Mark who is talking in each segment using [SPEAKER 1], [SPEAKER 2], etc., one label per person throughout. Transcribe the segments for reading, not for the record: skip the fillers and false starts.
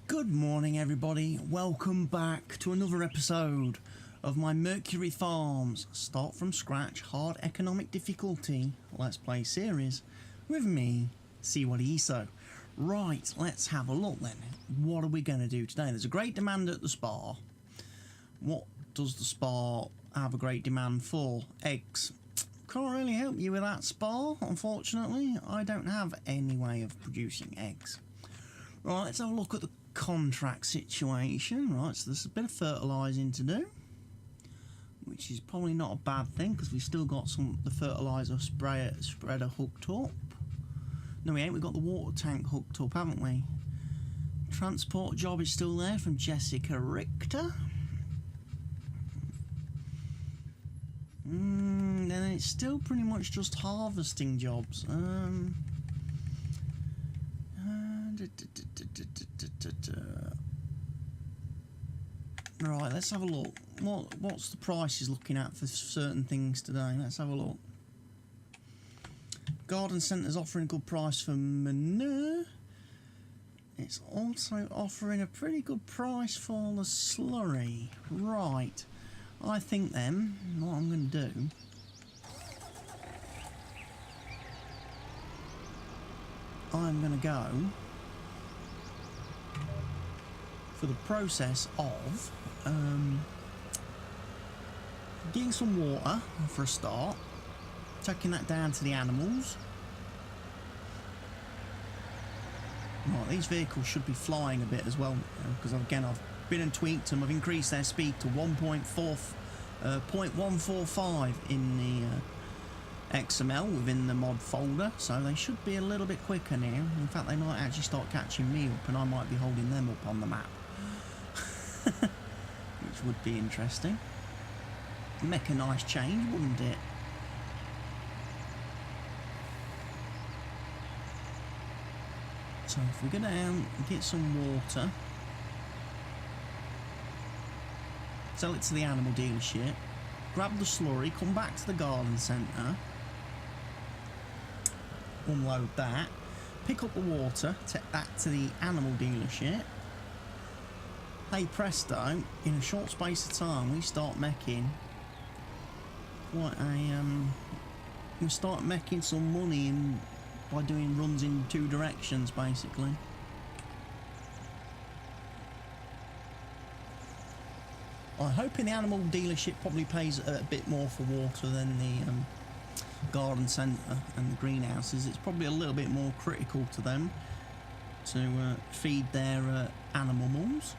[SPEAKER 1] Good morning everybody, welcome back to another episode of my Mercury Farms Start From Scratch Hard Economic Difficulty Let's Play series with me, CWATTYESO. Right, let's have a look then. What are we going to do today? There's a great demand at the spa. What does the spa have a great demand for? Eggs. Can't really help you with that, spa, unfortunately. I don't have any way of producing eggs. Right, let's have a look at the contract situation. Right, so there's a bit of fertilising to do, which is probably not a bad thing because we've still got the fertiliser spreader hooked up. No, we ain't. We've got the water tank hooked up, haven't we? Transport job is still there from Jessica Richter. Then it's still pretty much just harvesting jobs. Right, let's have a look. What's the prices looking at for certain things today? Let's have a look. Garden Centre's offering a good price for manure. It's also offering a pretty good price for the slurry. Right, I think then what I'm going to do, I'm going to go for the process of getting some water for a start, taking that down to the animals. Right, these vehicles should be flying a bit as well, because again I've been and tweaked them. I've increased their speed to 0.145 in the XML within the mod folder, so they should be a little bit quicker now. In fact, they might actually start catching me up and I might be holding them up on the map. Which would be interesting. Make a nice change, wouldn't it? So if we go down and get some water, sell it to the animal dealership, grab the slurry, come back to the garden centre, unload that, pick up the water, take that to the animal dealership. Hey presto, in a short space of time we start making some money by doing runs in two directions basically. I'm hoping the animal dealership probably pays a bit more for water than the garden centre and the greenhouses. It's probably a little bit more critical to them to feed their animals.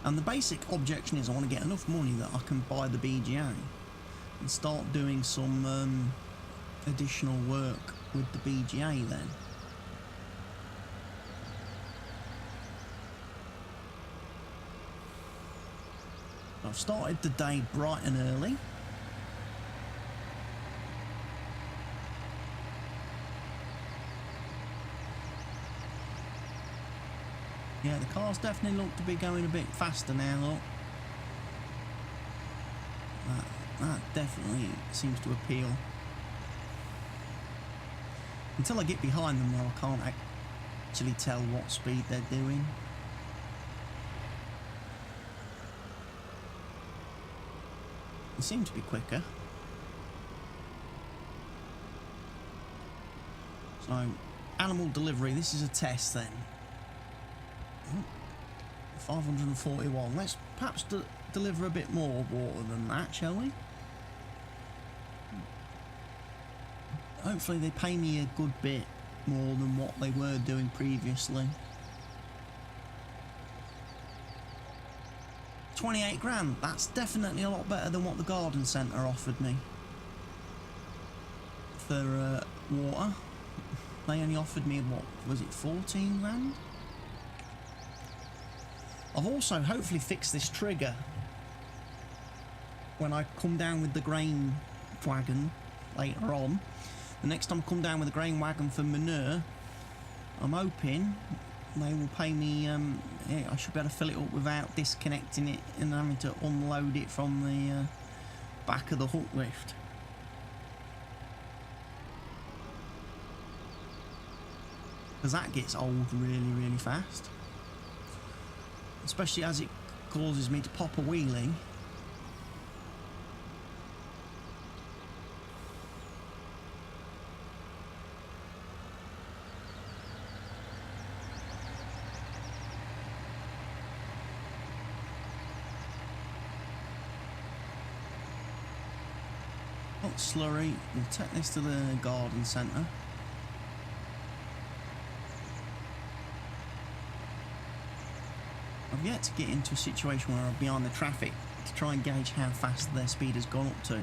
[SPEAKER 1] And the basic objection is I want to get enough money that I can buy the BGA and start doing some additional work with the BGA then. I've started the day bright and early. Yeah, the cars definitely look to be going a bit faster now, look. That definitely seems to appeal. Until I get behind them though, I can't actually tell what speed they're doing. They seem to be quicker. So, animal delivery, this is a test then. 541. Let's perhaps deliver a bit more water than that, shall we? Hopefully they pay me a good bit more than what they were doing previously. 28 grand. That's definitely a lot better than what the garden centre offered me for water. They only offered me, what was it, 14 grand? I've also hopefully fixed this trigger when I come down with the grain wagon later on. The next time I come down with the grain wagon for manure, I'm hoping they will pay me, I should be able to fill it up without disconnecting it and having to unload it from the back of the hook lift. Because that gets old really fast. Especially as it causes me to pop a wheelie. Hot slurry, we'll take this to the garden centre. I've yet to get into a situation where I'm behind the traffic to try and gauge how fast their speed has gone up to.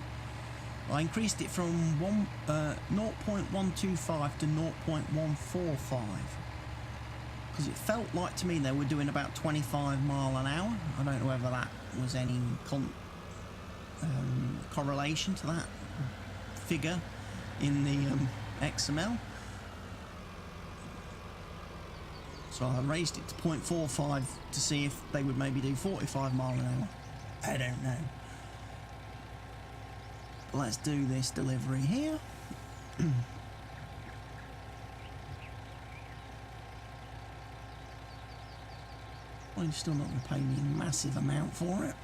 [SPEAKER 1] I increased it from 0.125 to 0.145 because it felt like to me they were doing about 25 mile an hour. I don't know whether that was any correlation to that figure in the XML. So I raised it to 0.45 to see if they would maybe do 45 mile an hour. I don't know. But let's do this delivery here. Well, you're still not going to pay me a massive amount for it.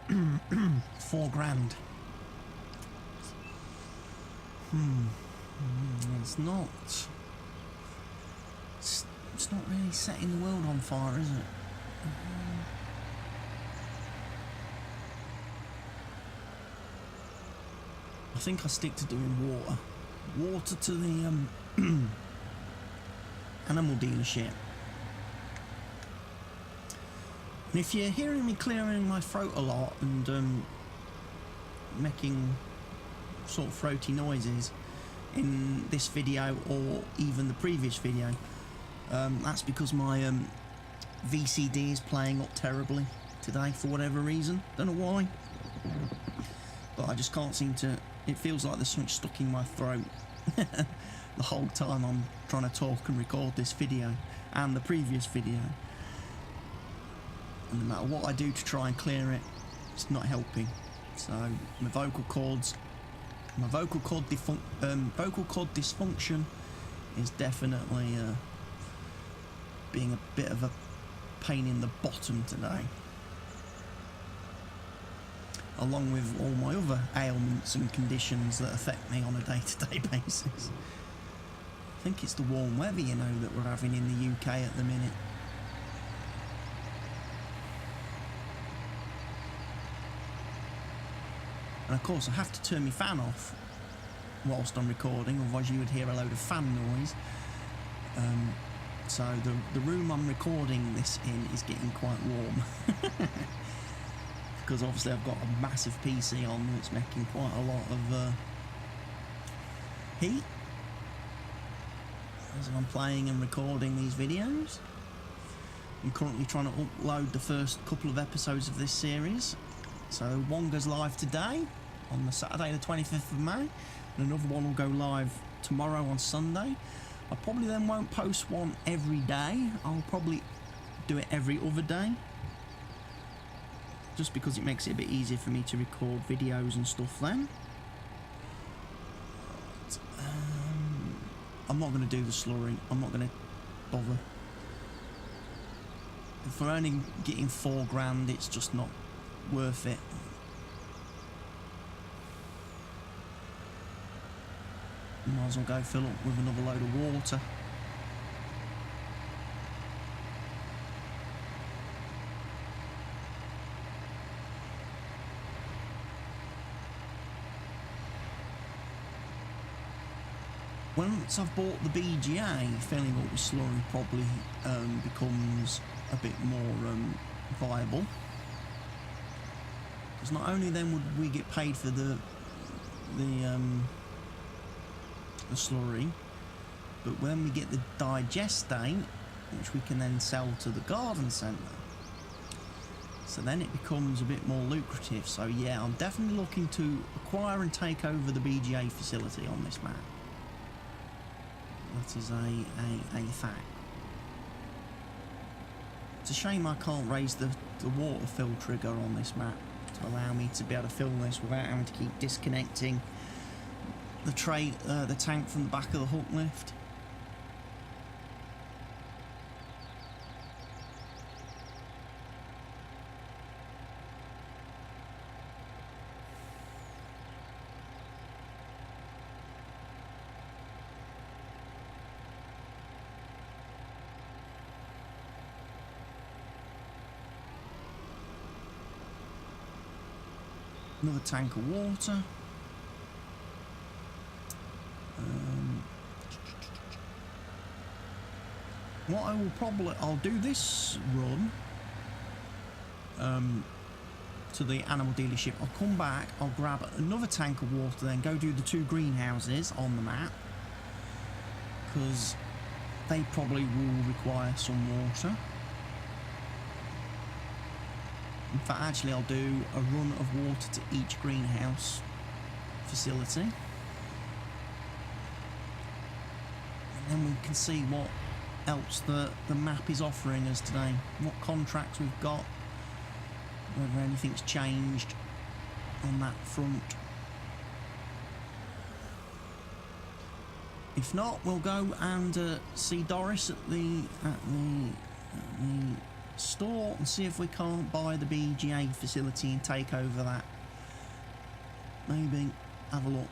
[SPEAKER 1] £4,000. It's not. It's not really setting the world on fire, is it? I think I stick to doing water. Water to the animal dealership. And if you're hearing me clearing my throat a lot and making sort of throaty noises in this video or even the previous video, that's because my VCD is playing up terribly today for whatever reason. Don't know why, but I just can't seem to. It feels like there's something stuck in my throat the whole time I'm trying to talk and record this video and the previous video. And no matter what I do to try and clear it, it's not helping. So my vocal cord dysfunction is definitely being a bit of a pain in the bottom today, along with all my other ailments and conditions that affect me on a day-to-day basis. I think it's the warm weather, you know, that we're having in the UK at the minute. And of course I have to turn my fan off whilst I'm recording, otherwise you would hear a load of fan noise. So the room I'm recording this in is getting quite warm. Because obviously I've got a massive PC on that's making quite a lot of heat as I'm playing and recording these videos. I'm currently trying to upload the first couple of episodes of this series. So one goes live today on the Saturday the 25th of May, and another one will go live tomorrow on Sunday. I probably then won't post one every day. I'll probably do it every other day, just because it makes it a bit easier for me to record videos and stuff then. But, I'm not going to do the slurry. I'm not going to bother. If we're only getting £4,000, it's just not worth it. Might as well go fill up with another load of water. Once I've bought the BGA, filling up with slurry probably becomes a bit more viable. Because not only then would we get paid for the slurry, but when we get the digestate, which we can then sell to the garden centre, so then it becomes a bit more lucrative. So yeah, I'm definitely looking to acquire and take over the BGA facility on this map. That is a fact. It's a shame I can't raise the water fill trigger on this map, to to allow me to be able to fill this without having to keep disconnecting the tank from the back of the hook lift. Another tank of water. What I will I'll do this run to the animal dealership. I'll come back, I'll grab another tank of water, then go do the 2 greenhouses on the map, because they probably will require some water. In fact, actually, I'll do a run of water to each greenhouse facility. And then we can see what else the map is offering us today. What contracts we've got. Whether anything's changed on that front. If not, we'll go and see Doris at the store and see if we can't buy the BGA facility and take over that. Maybe have a look,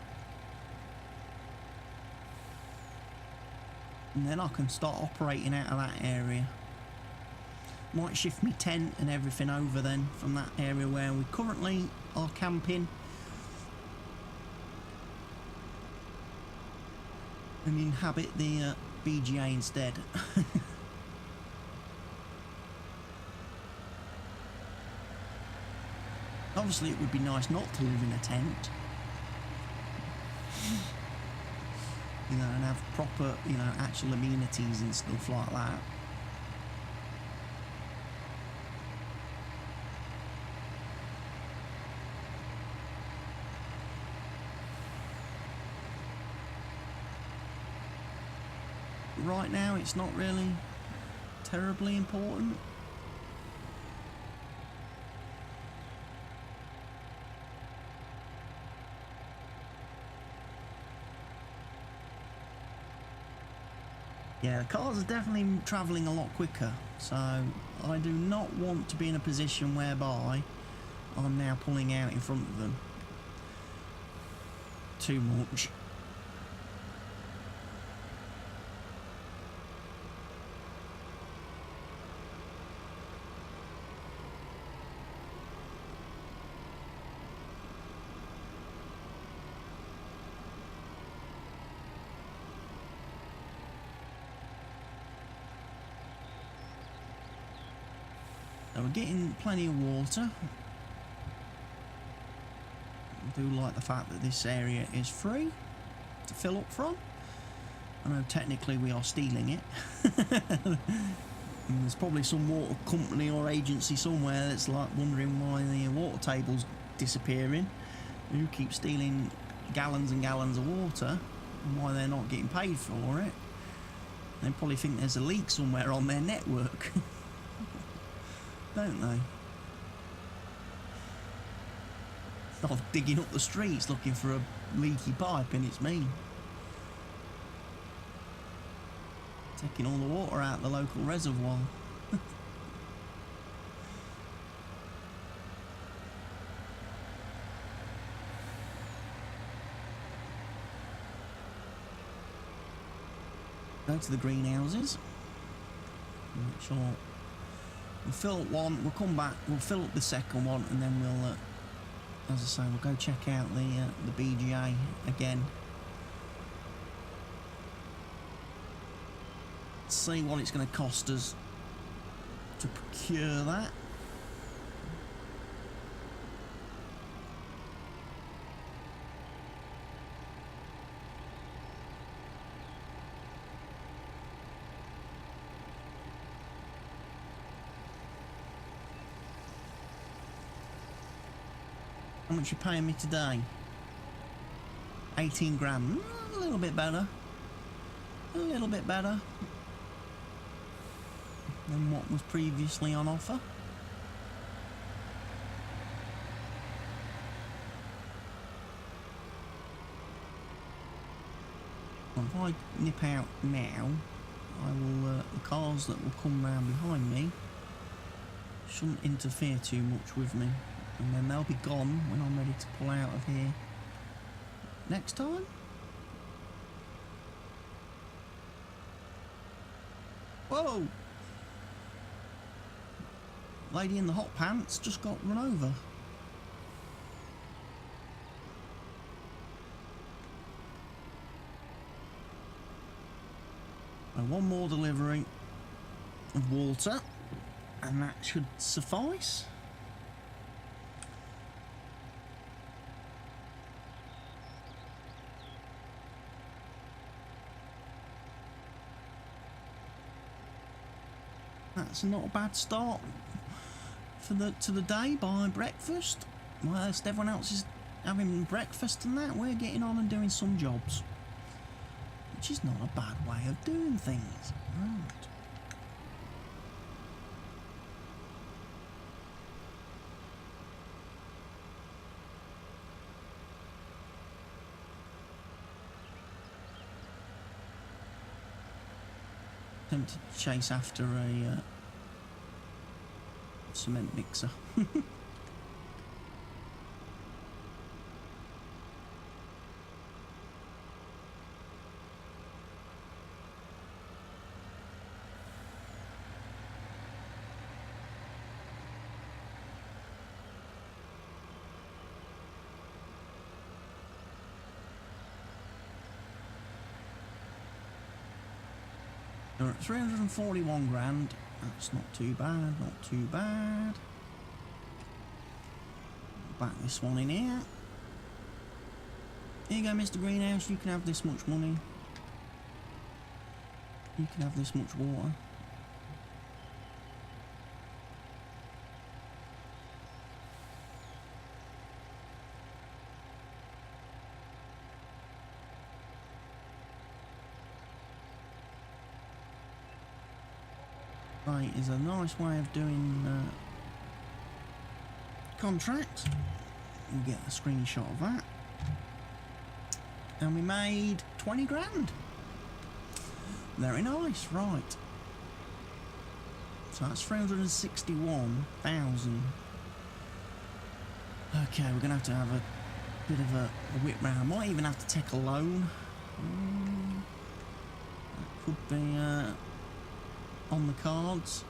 [SPEAKER 1] and then I can start operating out of that area. Might shift me tent and everything over then from that area where we currently are camping, and inhabit the BGA instead. Obviously, it would be nice not to live in a tent, you know, and have proper, you know, actual amenities and stuff like that. Right now, it's not really terribly important. Yeah, the cars are definitely travelling a lot quicker, so I do not want to be in a position whereby I'm now pulling out in front of them too much. So we're getting plenty of water. I do like the fact that this area is free to fill up from. I know technically we are stealing it. And there's probably some water company or agency somewhere that's like wondering why the water table's disappearing. Who keeps stealing gallons and gallons of water and why they're not getting paid for it. They probably think there's a leak somewhere on their network. Don't they? Start digging up the streets looking for a leaky pipe, and it's me. Taking all the water out of the local reservoir. Go to the greenhouses. Make sure we'll fill up one, we'll come back, we'll fill up the second one, and then we'll, as I say, we'll go check out the BGA again. See what it's going to cost us to procure that. How much you paying me today? 18 grand. A little bit better. A little bit better than what was previously on offer. Well, if I nip out now, I will. The cars that will come round behind me shouldn't interfere too much with me, and then they'll be gone when I'm ready to pull out of here next time. Whoa! Lady in the hot pants just got run over. And one more delivery of water, and that should suffice. That's not a bad start for the day by breakfast. Whilst everyone else is having breakfast and that, we're getting on and doing some jobs, which is not a bad way of doing things. Right. Tempted to chase after a cement mixer. We're at 341 grand. That's not too bad, not too bad. Back this one in here. Here you go, Mr. Greenhouse. You can have this much money. You can have this much water. Right, is a nice way of doing contracts. We'll get a screenshot of that. And we made 20 grand. Very nice, right. So that's 361,000. Okay, we're going to have a bit of a whip round. Might even have to take a loan. That could be on the cards.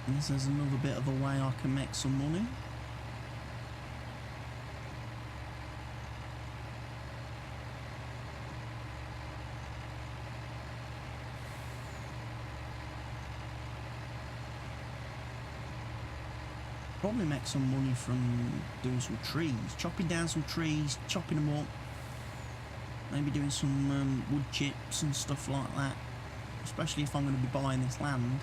[SPEAKER 1] This is another bit of a way I can make some money. Probably make some money from doing some trees, chopping down some trees, chopping them up, maybe doing some wood chips and stuff like that, especially if I'm going to be buying this land.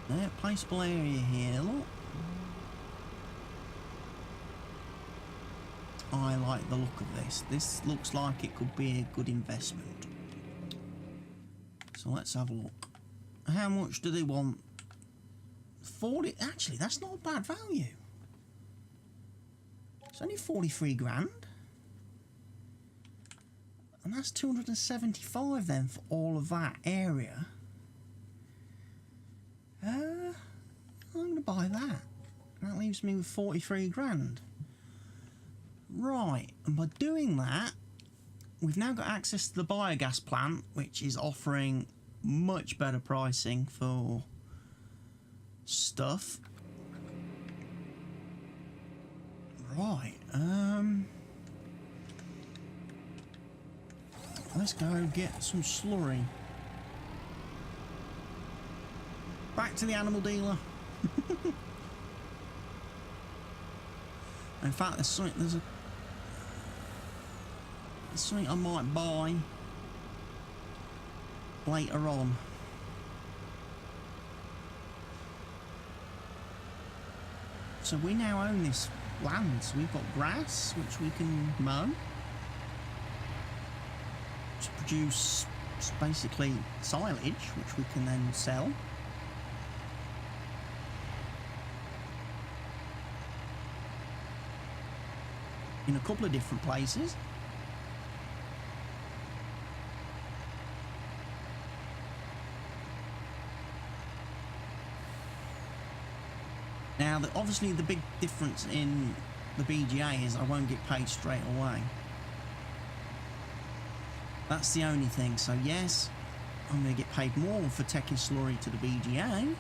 [SPEAKER 1] There, placeable area here, look. I like the look of this. This looks like it could be a good investment. So let's have a look. How much do they want? 40. Actually, that's not a bad value. It's only 43 grand. And that's 275 then for all of that area. I'm going to buy that. That leaves me with 43 grand. Right, and by doing that, we've now got access to the biogas plant, which is offering much better pricing for stuff. Right, let's go get some slurry. Back to the animal dealer. In fact, there's something I might buy later on. So we now own this land. So we've got grass, which we can mow to produce basically silage, which we can then sell. In a couple of different places. Now, obviously the big difference in the BGA is I won't get paid straight away. That's the only thing. So yes, I'm going to get paid more for taking slurry to the BGA.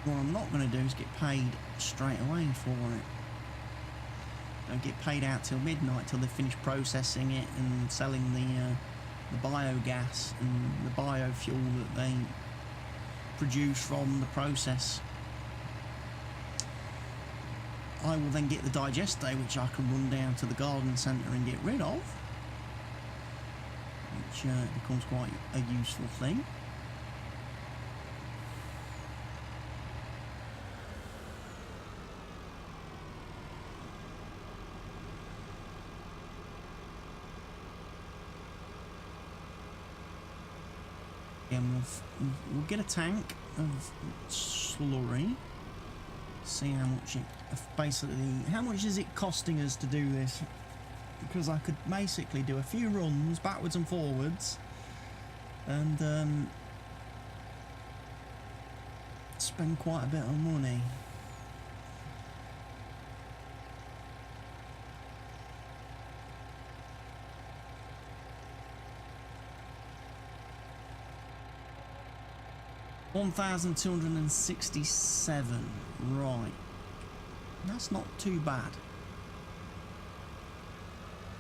[SPEAKER 1] What I'm not going to do is get paid straight away for it. Don't get paid out till midnight, till they finish processing it and selling the biogas and the biofuel that they produce from the process. I will then get the digester, which I can run down to the garden centre and get rid of, which becomes quite a useful thing. And we'll get a tank of slurry, see how much it basically, how much is it costing us to do this, because I could basically do a few runs backwards and forwards and spend quite a bit of money. $1,267, right, that's not too bad.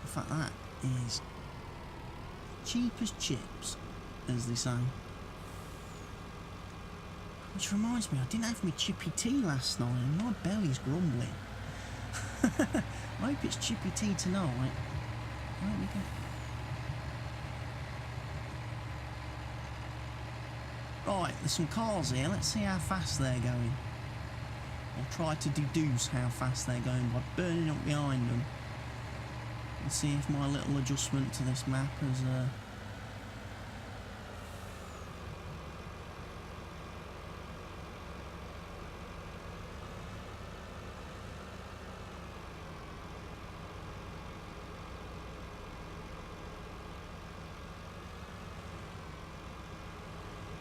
[SPEAKER 1] In fact, that is cheap as chips, as they say. Which reminds me, I didn't have my chippy tea last night and my belly's grumbling. I hope it's chippy tea tonight. There we go. Right, there's some cars here. Let's see how fast they're going. I'll try to deduce how fast they're going by burning up behind them. And see if my little adjustment to this map has...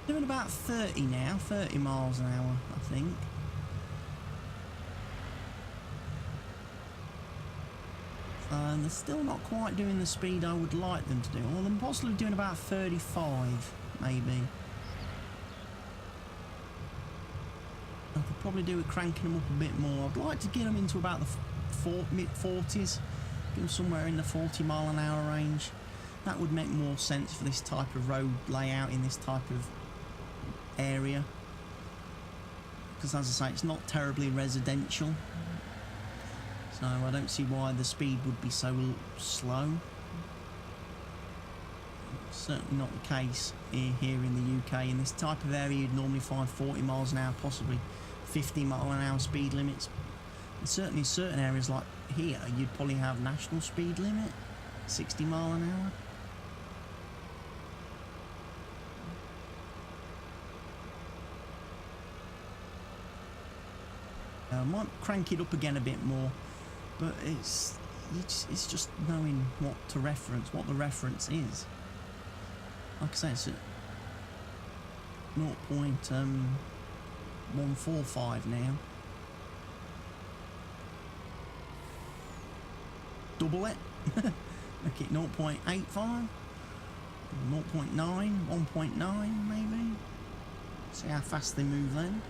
[SPEAKER 1] doing about 30 now, 30 miles an hour, I think. And they're still not quite doing the speed I would like them to do. Or they're possibly doing about 35, maybe. I could probably do with cranking them up a bit more. I'd like to get them into about the mid-40s. Get them somewhere in the 40 mile an hour range. That would make more sense for this type of road layout in this type of area, because as I say, it's not terribly residential, so I don't see why the speed would be so slow. It's certainly not the case here in the UK. In this type of area you'd normally find 40 miles an hour, possibly 50 mile an hour speed limits, and certainly in certain areas like here you'd probably have national speed limit 60 mile an hour. I might crank it up again a bit more, but it's just knowing what to reference, what the reference is. Like I say, it's at 0.145 now. Double it, make it 0.85, 0.9, 1.9 maybe. See how fast they move then.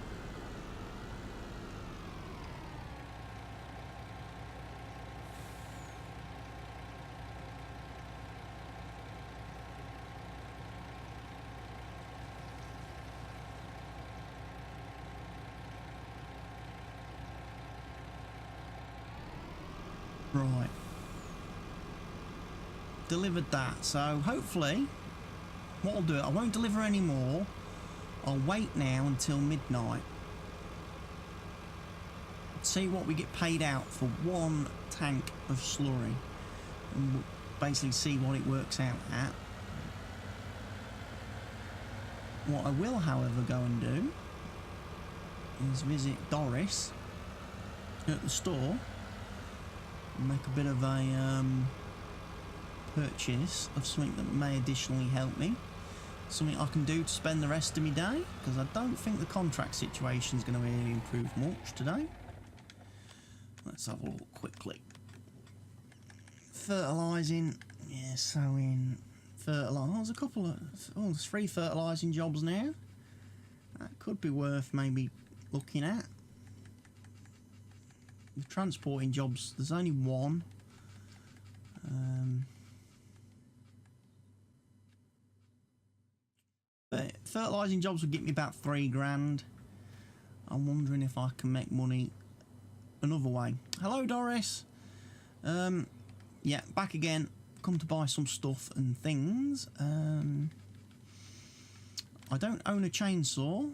[SPEAKER 1] Right, delivered that, so hopefully what I'll do, I won't deliver any more I'll wait now until midnight. See what we get paid out for 1 tank of slurry. And we'll basically see what it works out at. What I will, however, go and do is visit Doris at the store and make a bit of a purchase of something that may additionally help me. Something I can do to spend the rest of my day, because I don't think the contract situation is going to really improve much today. Let's have a look quickly. Fertilising, yeah, sowing, fertiliser. Oh, there's a couple of, oh, there's 3 fertilising jobs now. That could be worth maybe looking at. The transporting jobs, there's only 1. But fertilising jobs would get me about 3 grand. I'm wondering if I can make money another way. Hello, Doris. Yeah, back again. Come to buy some stuff and things. I don't own a chainsaw.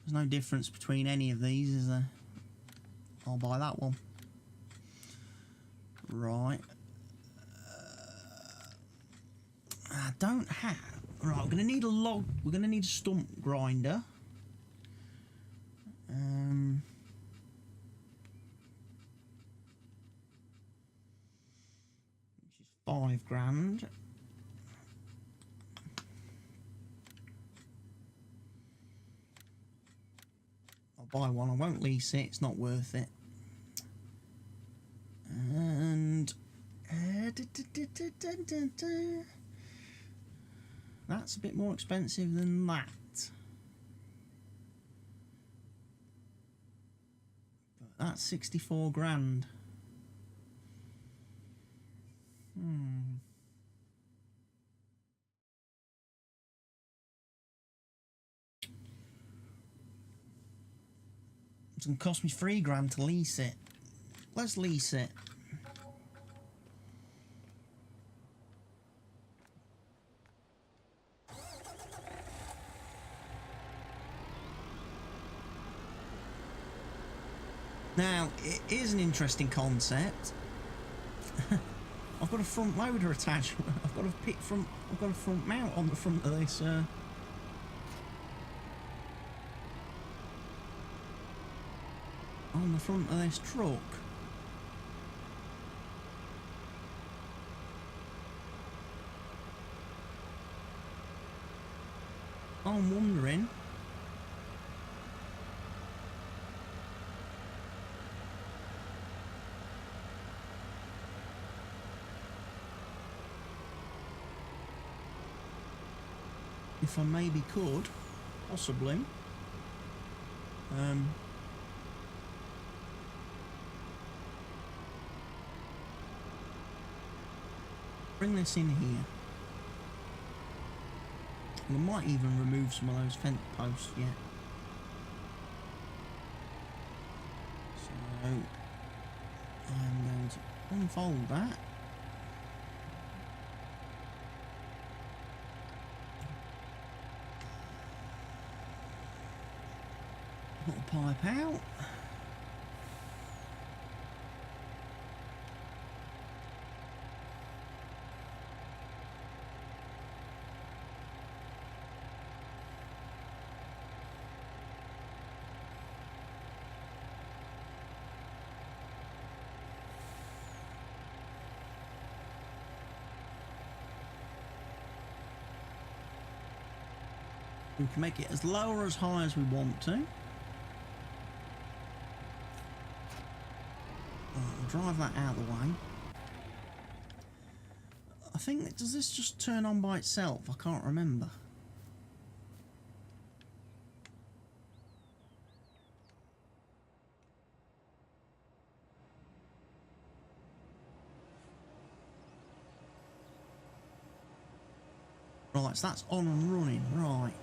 [SPEAKER 1] There's no difference between any of these, is there? I'll buy that one. Right. I don't have... Right, we're going to need a log... We're going to need a stump grinder. Which is 5 grand. I'll buy one. I won't lease it. It's not worth it. And... that's a bit more expensive than that. But that's 64 grand. It's going to cost me 3 grand to lease it. Let's lease it. Now, it is an interesting concept. I've got a front loader attachment. I've got a front mount on the front of this. On the front of this truck. I'm wondering. If I maybe could, possibly, bring this in here. I might even remove some of those fence posts yet. So I'm going to unfold that. Put a pipe out. We can make it as low or as high as we want to. I'll drive that out of the way. I think that, does this just turn on by itself? I can't remember. Right, so that's on and running. Right.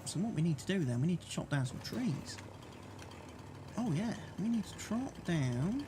[SPEAKER 1] So what we need to do then, we need to chop down some trees. Oh yeah, we need to chop down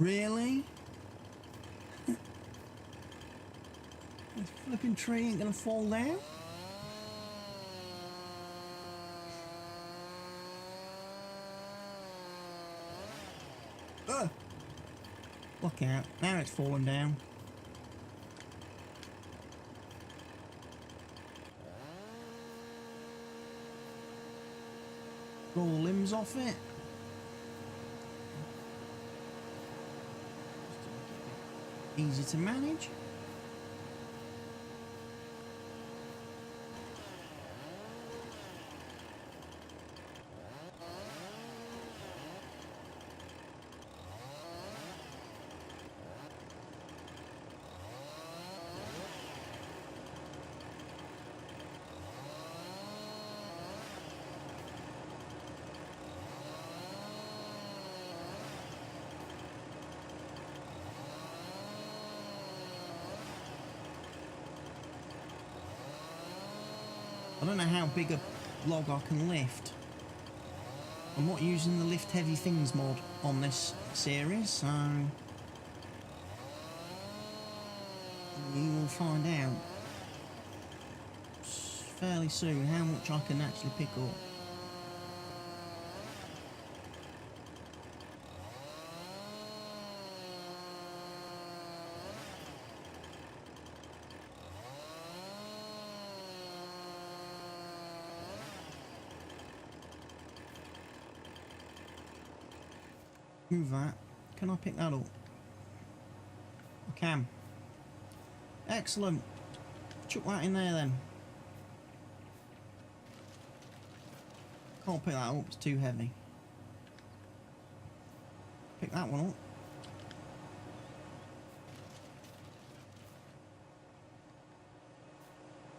[SPEAKER 1] Really? This flipping tree ain't gonna fall down? Look out, now it's falling down. Got all the limbs off it. Easy to manage. I don't know how big a log I can lift. I'm not using the lift heavy things mod on this series, so you will find out fairly soon how much I can actually pick up. Move that. Can I pick that up? I can. Excellent. Chuck that in there then. Can't pick that up, it's too heavy. Pick that one up.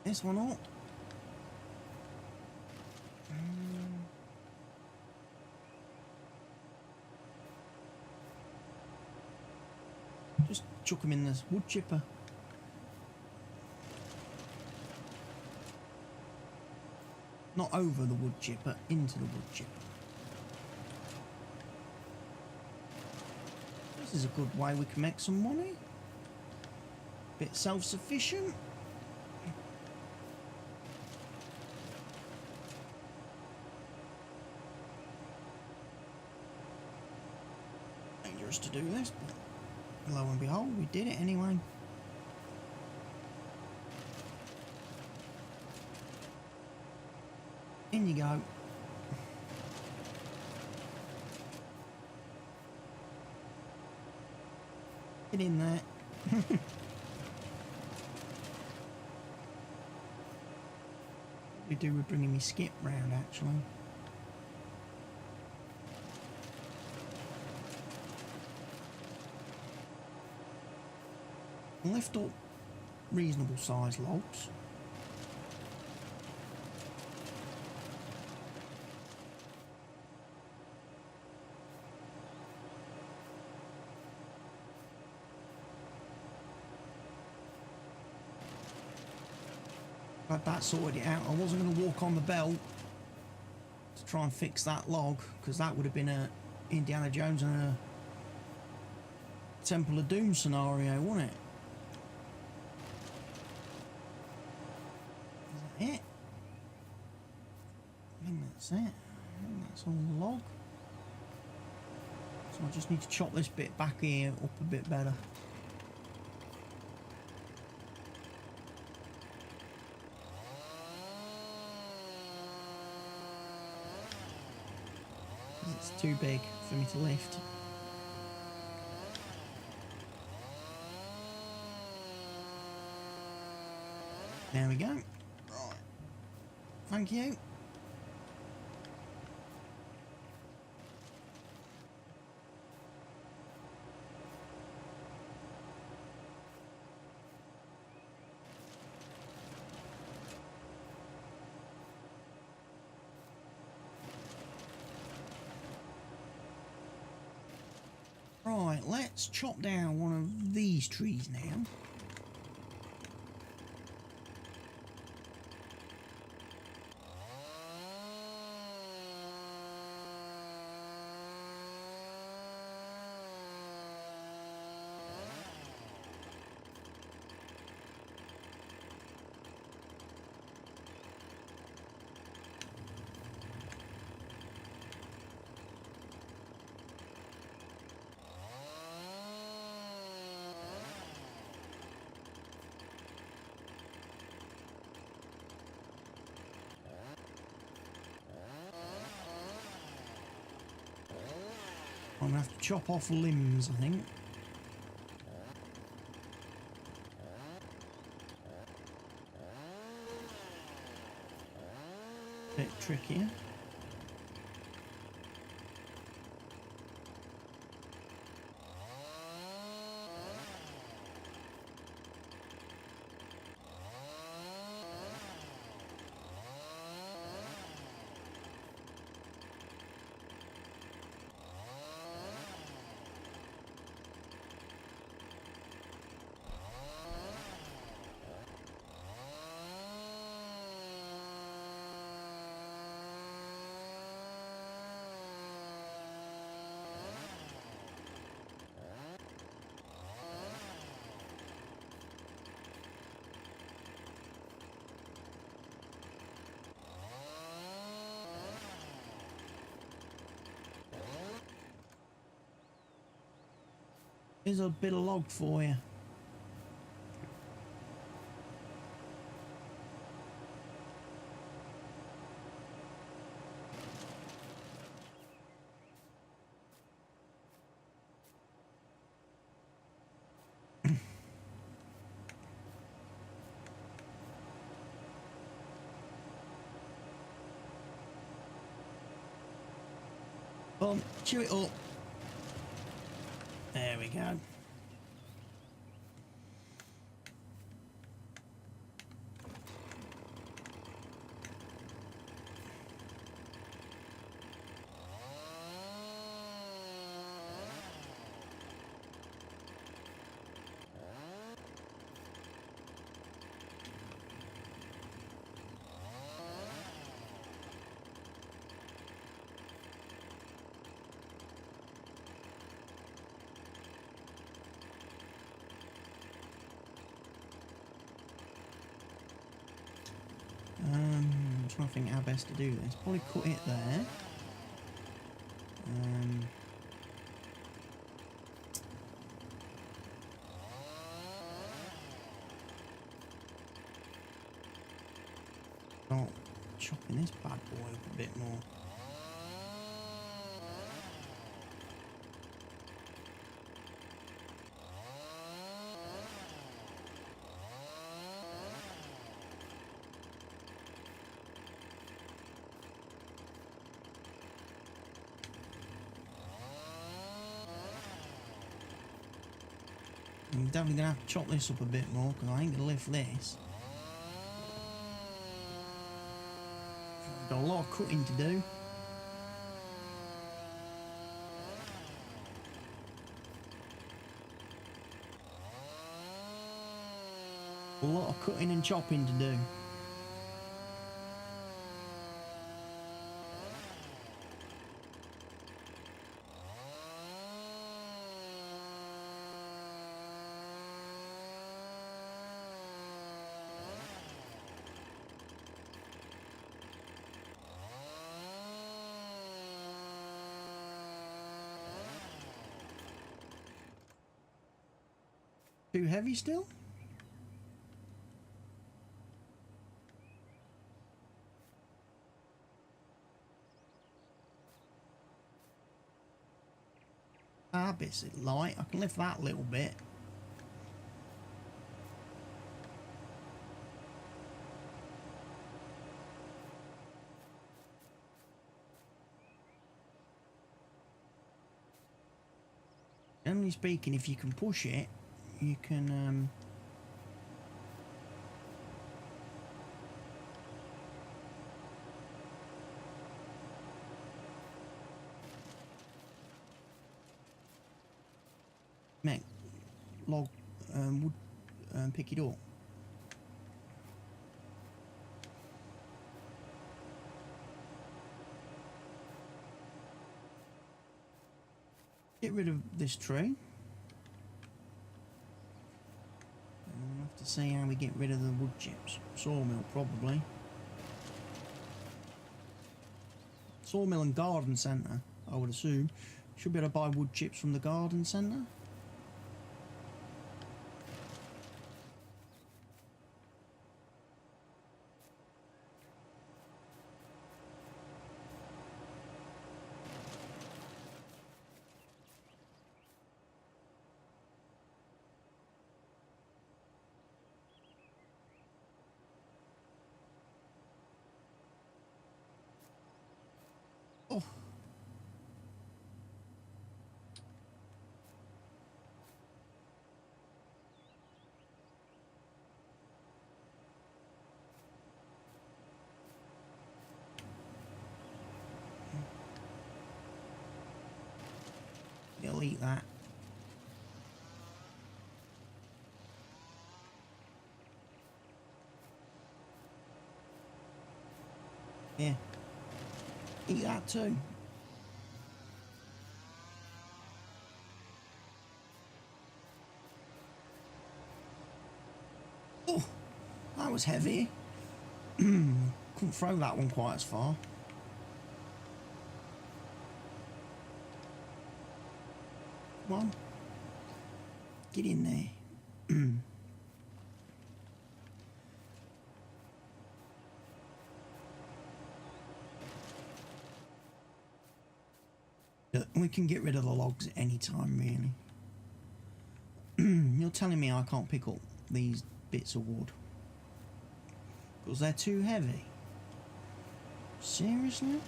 [SPEAKER 1] This one up. Just chuck them in this wood chipper. Not over the wood chipper, into the wood chipper. This is a good way we can make some money. Bit self-sufficient. Dangerous to do this, but lo and behold, we did it anyway. In you go. Get in there. We do with bringing me skip round actually. Lift up reasonable size logs. Glad that sorted it out. I wasn't going to walk on the belt to try and fix that log, because that would have been a Indiana Jones and a Temple of Doom scenario, wouldn't it? Is that it? I think that's it. I think that's all the log. So I just need to chop this bit back here up a bit better. It's too big for me to lift. There we go. Right. Thank you. Right, let's chop down one of these trees now. I'm gonna have to chop off limbs, I think. Bit trickier. Here's a bit of log for you. Come on, chew it up. There we go. I'm trying to think how best to do this. Probably cut it there. Start chopping this bad boy up a bit more. I'm definitely going to have to chop this up a bit more because I ain't going to lift this. I've got a lot of cutting to do. A lot of cutting and chopping to do. Too heavy still? Ah, bit's it light. I can lift that a little bit. Generally speaking, if you can push it, you can make log wood pick it up. Get rid of this tree. We'll have to see how we get rid of the wood chips. Sawmill, probably. Sawmill and garden centre, I would assume. Should be able to buy wood chips from the garden centre. eat that. Yeah. Eat that too. Oh, that was heavy. Couldn't throw that one quite as far. Come on. Get in there. We can get rid of the logs at any time, really. You're telling me I can't pick up these bits of wood because they're too heavy? Seriously?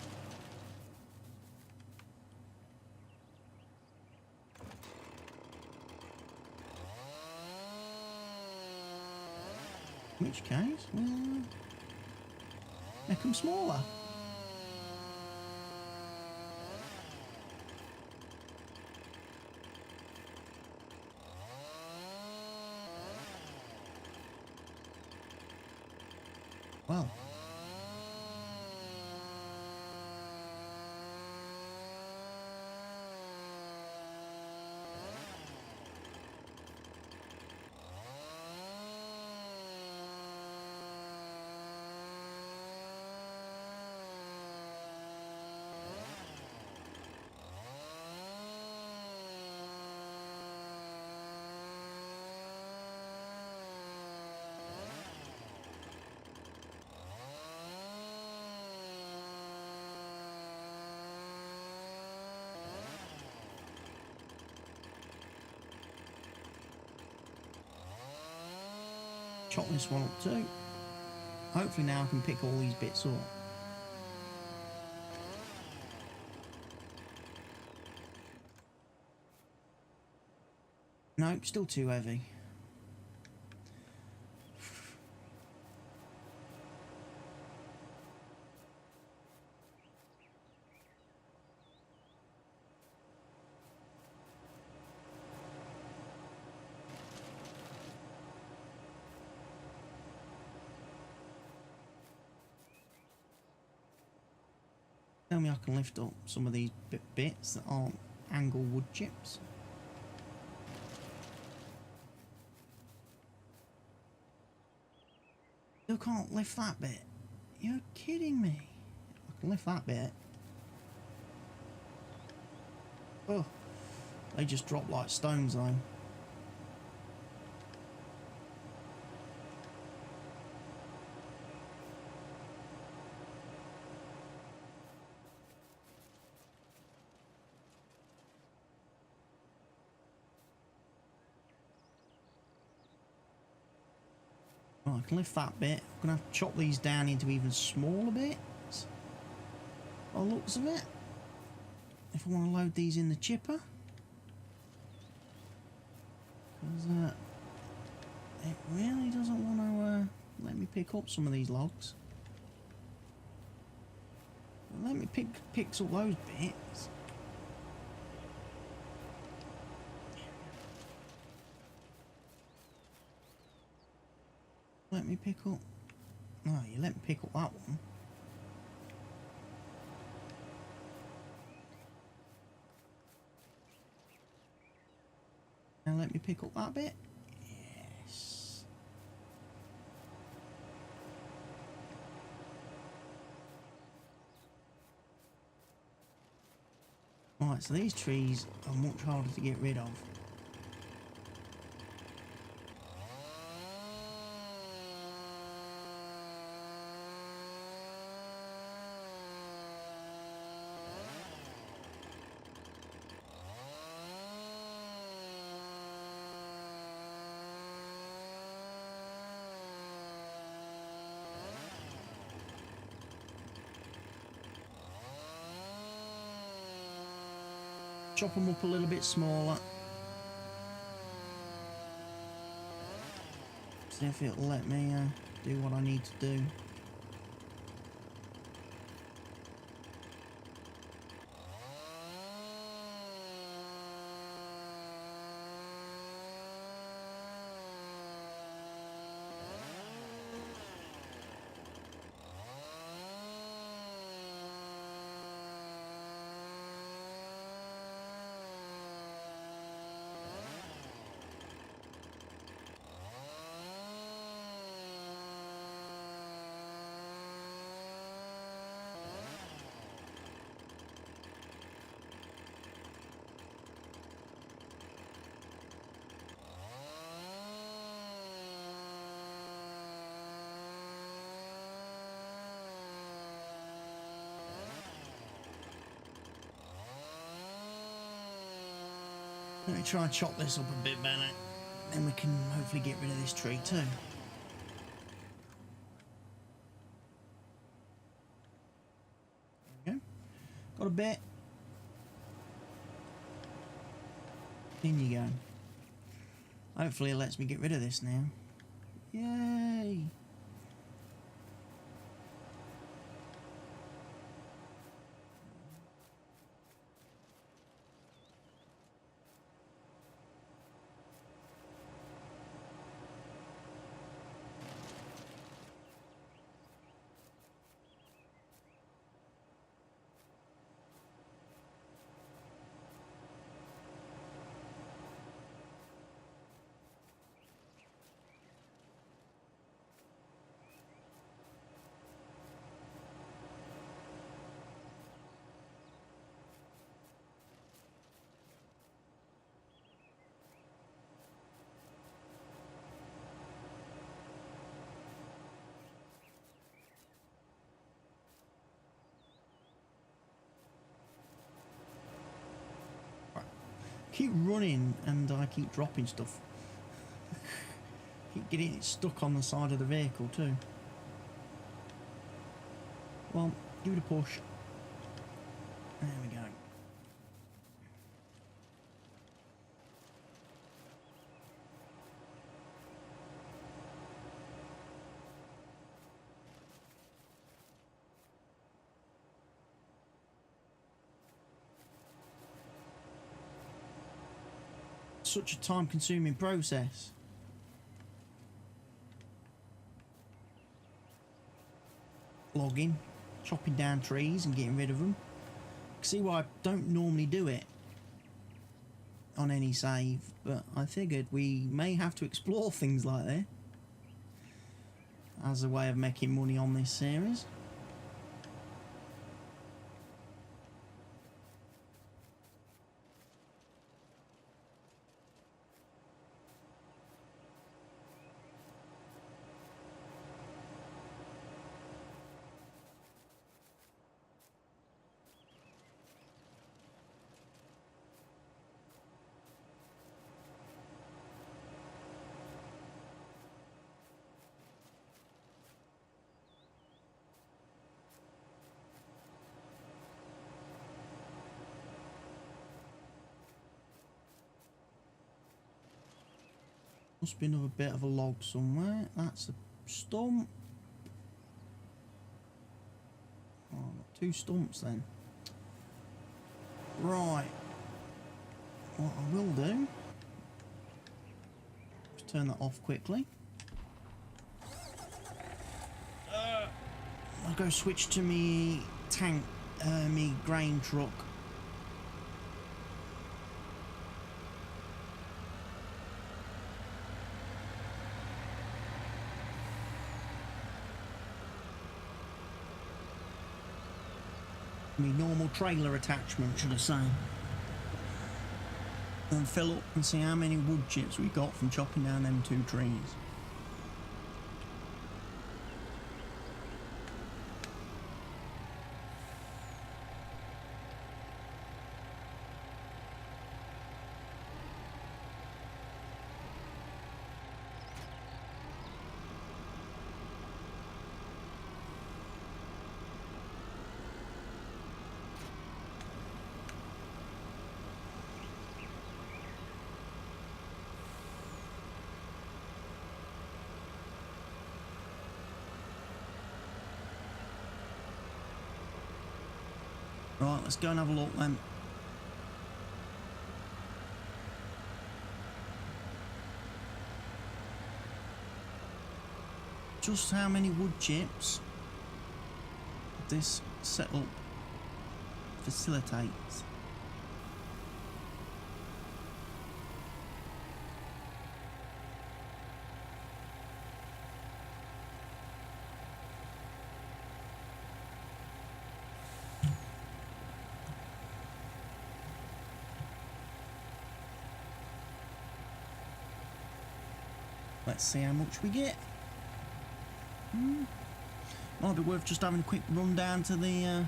[SPEAKER 1] In which case, well, make them smaller. Well, chop this one up too. Hopefully now I can pick all these bits up. Nope, still too heavy. Tell me I can lift up some of these bits that aren't angle wood chips. Still can't lift that bit. You're kidding me. I can lift that bit. Oh, they just drop like stones though. Right, I can lift that bit. I'm going to have to chop these down into even smaller bits. By the looks of it. If I want to load these in the chipper. Because it really doesn't want to let me pick up some of these logs. Let me pick up those bits. Let me pick up. Oh, you let me pick up that one. Now let me pick up that bit. Yes. Right, so these trees are much harder to get rid of. Chop them up a little bit smaller. See if it'll let me do what I need to do. Let me try and chop this up a bit better. Then we can hopefully get rid of this tree too. There we go. Got a bit. In you go. Hopefully it lets me get rid of this now. Yay! Keep running and I keep dropping stuff. Keep getting it stuck on the side of the vehicle too. Well, give it a push. There we go. Such a time-consuming process. Logging, chopping down trees and getting rid of them. See why I don't normally do it on any save, but I figured we may have to explore things like that as a way of making money on this series. Must be another bit of a log somewhere. That's a stump. Oh, got two stumps then. Right. What I will do, just turn that off quickly. I'll go switch to me tank, me grain truck. Me normal trailer attachment, should I say. And fill up and see how many wood chips we got from chopping down them two trees. Right, let's go and have a look then. Just how many wood chips this setup facilitates. Let's see how much we get. Might be worth just having a quick run down to the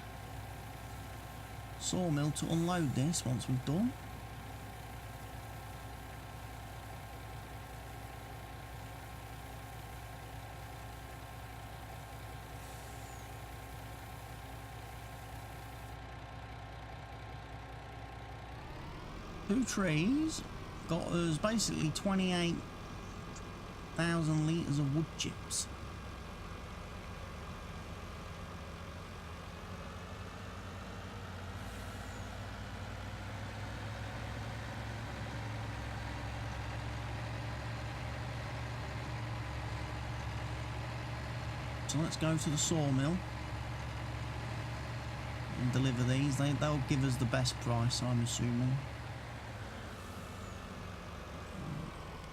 [SPEAKER 1] sawmill to unload this once we've done. 2 trees got us basically 28,000 litres of wood chips. So let's go to the sawmill and deliver these. They'll give us the best price, I'm assuming.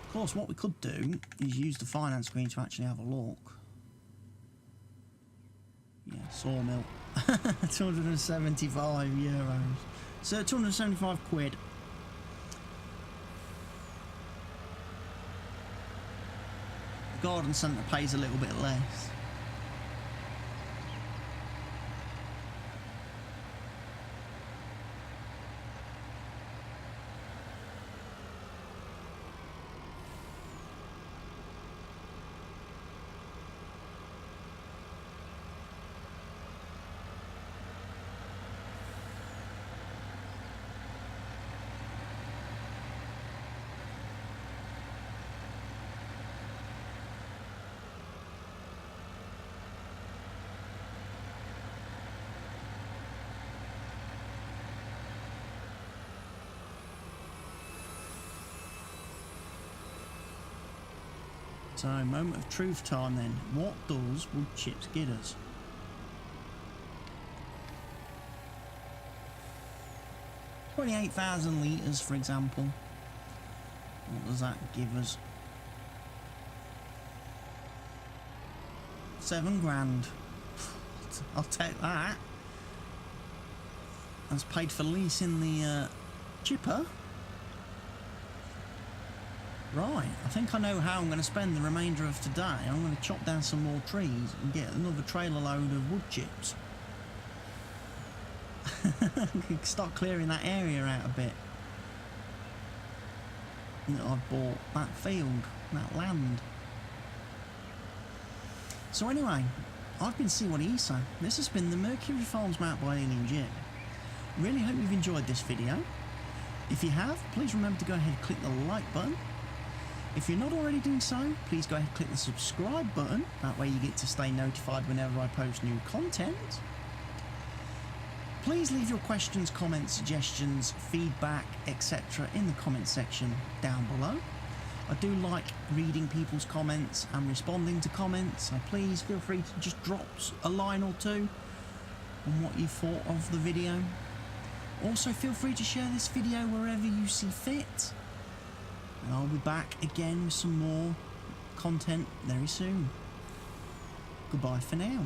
[SPEAKER 1] Of course, what we could do is use the finance screen to actually have a look. Yeah, sawmill. 275 euros. So 275 quid. The garden centre pays a little bit less. So, moment of truth time then. What does wood chips get us? $28,000 litres, for example. What does that give us? 7 grand. I'll take that. That's paid for leasing the chipper. Right, I think I know how I'm going to spend the remainder of today. I'm going to chop down some more trees and get another trailer load of wood chips. Start clearing that area out a bit. You know, I've bought that field, that land. So anyway, I've been CWATTYESO. This has been the Mercury Farms map by Alien Jim. Really hope you've enjoyed this video. If you have, please remember to go ahead and click the like button. If you're not already doing so, please go ahead and click the subscribe button. That way you get to stay notified whenever I post new content. Please leave your questions, comments, suggestions, feedback, etc. in the comment section down below. I do like reading people's comments and responding to comments, so please feel free to just drop a line or two on what you thought of the video. Also, feel free to share this video wherever you see fit. And I'll be back again with some more content very soon. Goodbye for now.